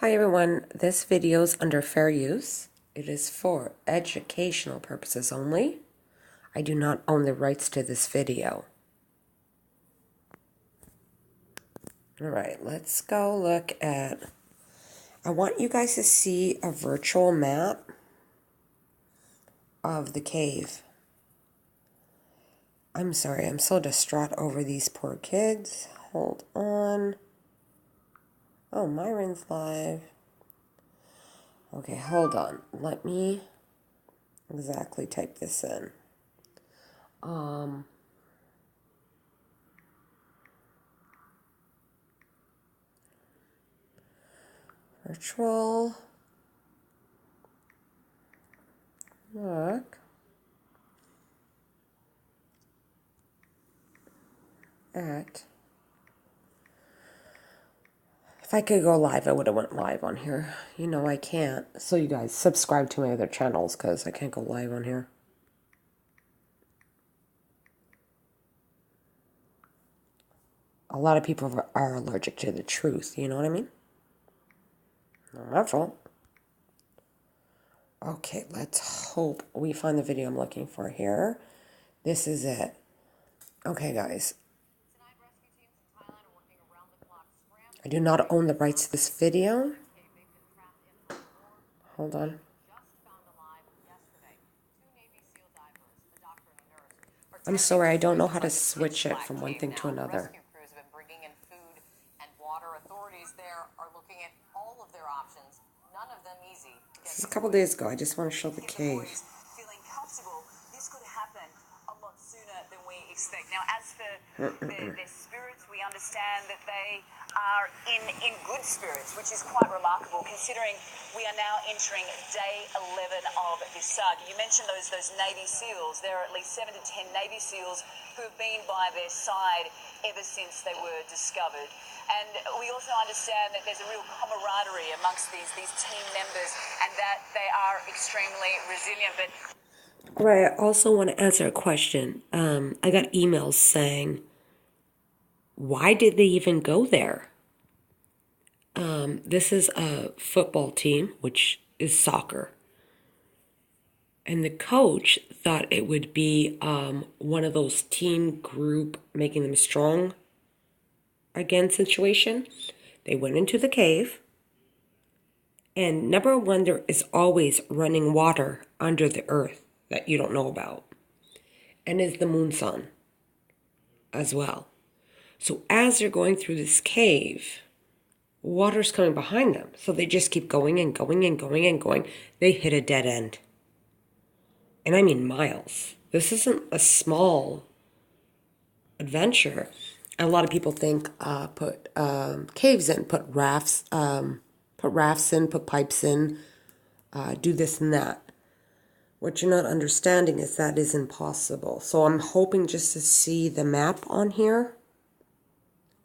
Hi everyone, this video is under fair use. It is for educational purposes only. I do not own the rights to this video. Alright, let's go look at... I want you guys to see a virtual map of the cave. I'm sorry, I'm so distraught over these poor kids. Hold on. Oh, Myron's live. Okay, hold on. Let me exactly type this in. Virtual look at... If I could go live, I would have went live on here. You know I can't. So you guys subscribe to my other channels because I can't go live on here. A lot of people are allergic to the truth. You know what I mean? Not my fault. Okay, let's hope we find the video I'm looking for here. This is it. Okay, guys. I do not own the rights to this video. Hold on. I'm sorry, I don't know how to switch it from one thing to another. Rescue crews have been bringing in food and water. Authorities there are looking at all of their options. None of them easy. This is a couple days ago. I just want to show the cave. Feeling comfortable, this could happen a lot sooner than we expect. Now, as for their spirits, we understand that they are in good spirits, which is quite remarkable considering we are now entering day 11 of this saga. You mentioned those Navy SEALs. There are at least 7 to 10 Navy SEALs who have been by their side ever since they were discovered. And we also understand that there's a real camaraderie amongst these team members and that they are extremely resilient. But Right, I also want to answer a question. I got emails saying, why did they even go there? This is a football team, which is soccer. And the coach thought it would be one of those team group making them strong again situation. They went into the cave. And number one, there is always running water under the earth that you don't know about. And is the moon sun as well. So as they're going through this cave, water's coming behind them. So they just keep going and going and going and going. They hit a dead end. And I mean miles. This isn't a small adventure. A lot of people think put caves in, put rafts in, put pipes in, do this and that. What you're not understanding is that is impossible. So I'm hoping just to see the map on here.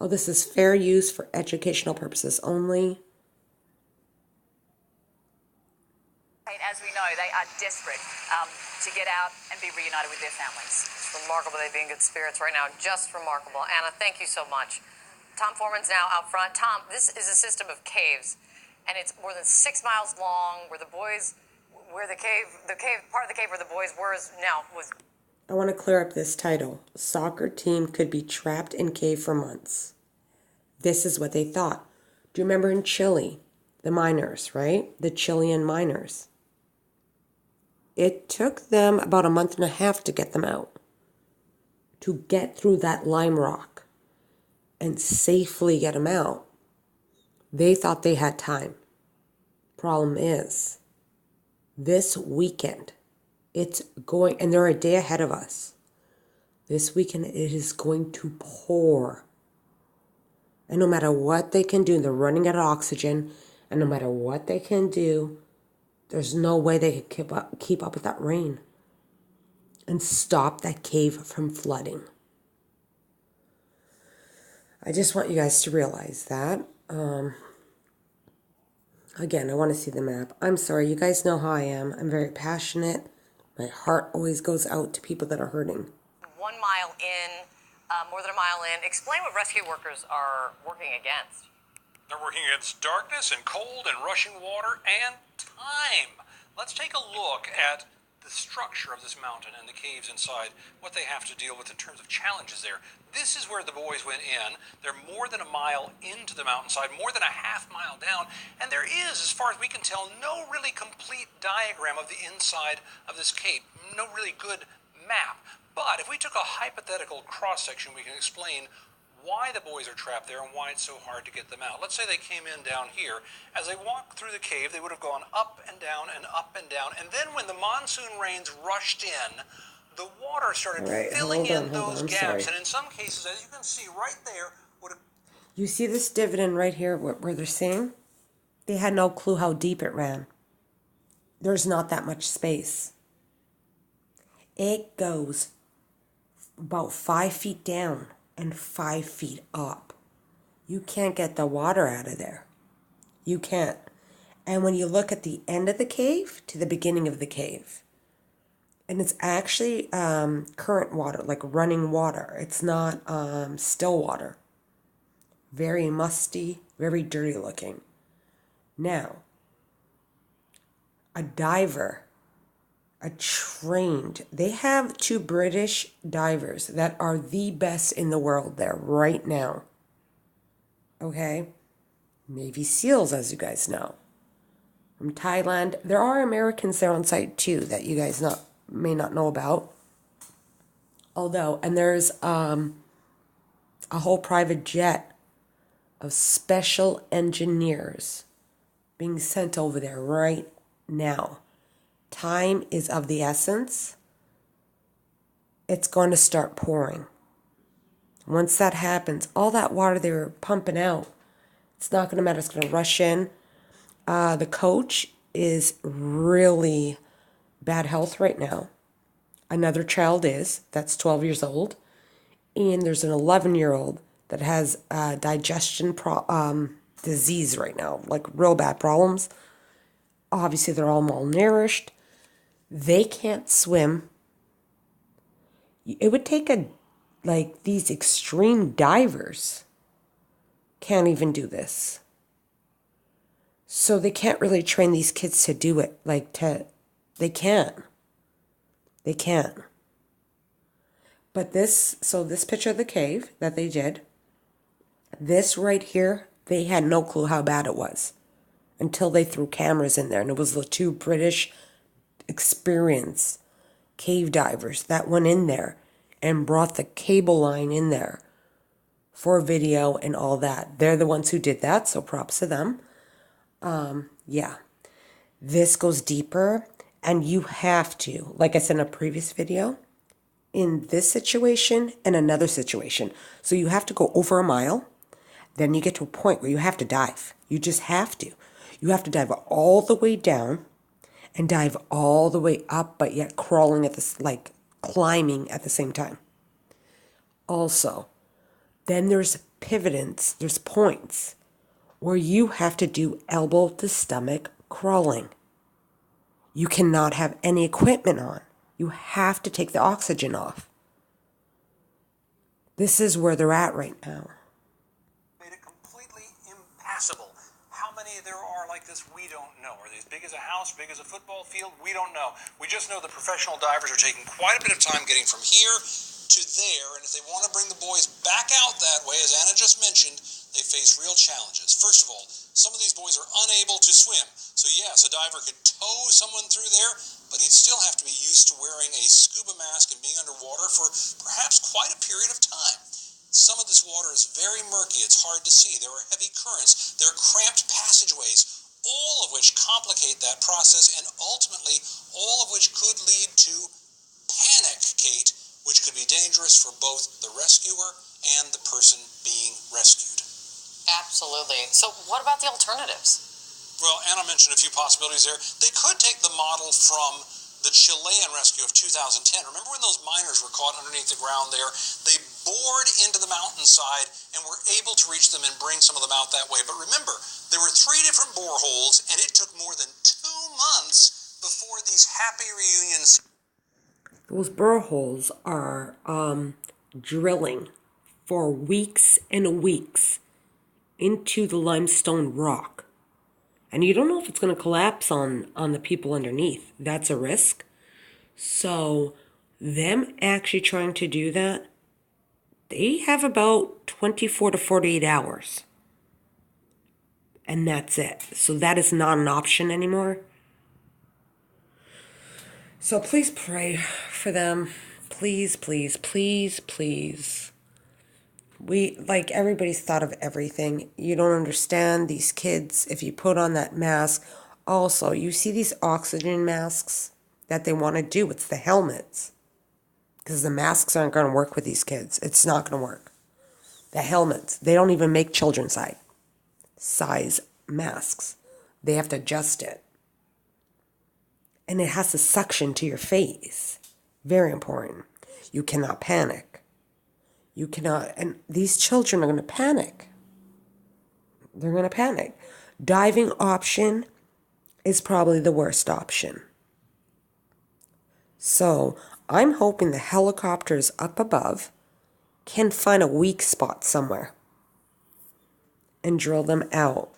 Oh, this is fair use for educational purposes only. as we know, they are desperate to get out and be reunited with their families. It's remarkable they'd be in good spirits right now. Just remarkable. Anna, thank you so much. Tom Foreman's now out front. Tom, this is a system of caves, and it's more than 6 miles long. Where the boys, where the cave, part of the cave where the boys were is now was. I want to clear up this title. Soccer team could be trapped in cave for months. This is what they thought. Do you remember in Chile, the miners, right? The Chilean miners. It took them about a month and a half to get them out. To get through that lime rock and safely get them out. They thought they had time. Problem is, this weekend, it's going, and they're a day ahead of us. This weekend, it is going to pour. And no matter what they can do, they're running out of oxygen. And no matter what they can do, there's no way they can keep up with that rain and stop that cave from flooding. I just want you guys to realize that. Again, I want to see the map. I'm sorry, you guys know how I am. I'm very passionate. My heart always goes out to people that are hurting. 1 mile in, more than a mile in. Explain what rescue workers are working against. They're working against darkness and cold and rushing water and time. Let's take a look at the structure of this mountain and the caves inside, what they have to deal with in terms of challenges there. This is where the boys went in. They're more than a mile into the mountainside, more than a half mile down, and there is, as far as we can tell, no really complete diagram of the inside of this cave, no really good map. But if we took a hypothetical cross-section, we can explain why the boys are trapped there and why it's so hard to get them out. Let's say they came in down here. As they walked through the cave, they would have gone up and down and up and down. And then when the monsoon rains rushed in, the water started filling in those gaps. And in some cases, as you can see right there, would have... You see this dividend right here where they're saying? They had no clue how deep it ran. There's not that much space. It goes about 5 feet down and 5 feet up. You can't get the water out of there. You can't. And when you look at the end of the cave to the beginning of the cave, and it's actually current water, like running water. It's not still water. Very musty, very dirty looking. Now, a diver, they have 2 British divers that are the best in the world there right now. Okay? Navy SEALs, as you guys know. From Thailand. There are Americans there on site too that you guys may not know about. And there's a whole private jet of special engineers being sent over there right now. Time is of the essence. It's going to start pouring. Once that happens, all that water they were pumping out, it's not going to matter. It's going to rush in. The coach is really bad health right now. Another child that's 12 years old. And there's an 11-year-old that has digestion disease right now, like real bad problems. Obviously, they're all malnourished. They can't swim. It would take these extreme divers can't even do this. So they can't really train these kids to do it. They can't. They can't. But this picture of the cave that they did, this right here, they had no clue how bad it was until they threw cameras in there. And it was the 2 British experienced cave divers that went in there and brought the cable line in there for video and all that. They're the ones who did that, so props to them. Yeah. This goes deeper, and you have to, like I said in a previous video, in this situation and another situation. So you have to go over a mile. Then you get to a point where you have to dive. You just have to. You have to dive all the way down and dive all the way up, but yet crawling climbing at the same time. Also, then there's pivotants, there's points where you have to do elbow to stomach crawling. You cannot have any equipment on. You have to take the oxygen off. This is where they're at right now. Made it completely impassable. How many there are like this, we don't know. Are they as big as a house, big as a football field? We don't know. We just know the professional divers are taking quite a bit of time getting from here to there, and if they want to bring the boys back out that way, as Anna just mentioned, they face real challenges. First of all, some of these boys are unable to swim. So yes, a diver could tow someone through there, but he'd still have to be used to wearing a scuba mask and being underwater for perhaps quite a period of time. Some of this water is very murky. It's hard to see. There are heavy currents. There are cramped passageways, all of which complicate that process, and ultimately all of which could lead to panic, Kate, which could be dangerous for both the rescuer and the person being rescued. Absolutely. So what about the alternatives? Well, Anna mentioned a few possibilities there. They could take the model from the Chilean rescue of 2010. Remember when those miners were caught underneath the ground there? They bored into the mountainside and were able to reach them and bring some of them out that way. But remember, there were 3 different boreholes, and it took more than 2 months before these happy reunions. Those boreholes are drilling for weeks and weeks into the limestone rock. And you don't know if it's going to collapse on the people underneath. That's a risk. So them actually trying to do that, they have about 24 to 48 hours. And that's it. So that is not an option anymore. So please pray for them. Please, please, please, please. Everybody's thought of everything. You don't understand these kids. If you put on that mask, also, you see these oxygen masks that they want to do. It's the helmets. Because the masks aren't going to work with these kids. It's not going to work. The helmets, they don't even make children's size masks. They have to adjust it. And it has to suction to your face. Very important. You cannot panic. You cannot, and these children are going to panic. They're going to panic. Diving option is probably the worst option. So I'm hoping the helicopters up above can find a weak spot somewhere and drill them out.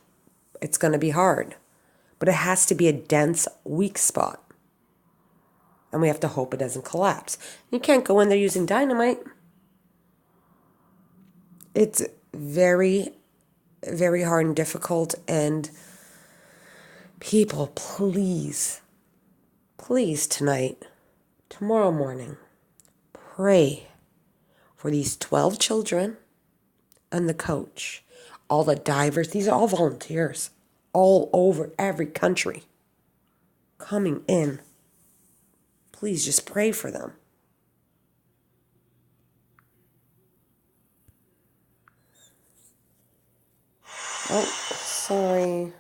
It's going to be hard, but it has to be a dense, weak spot. And we have to hope it doesn't collapse. You can't go in there using dynamite. It's very, very hard and difficult. And people, please tonight, tomorrow morning, pray for these 12 children and the coach, all the divers. These are all volunteers all over every country coming in. Please just pray for them. Oh, sorry.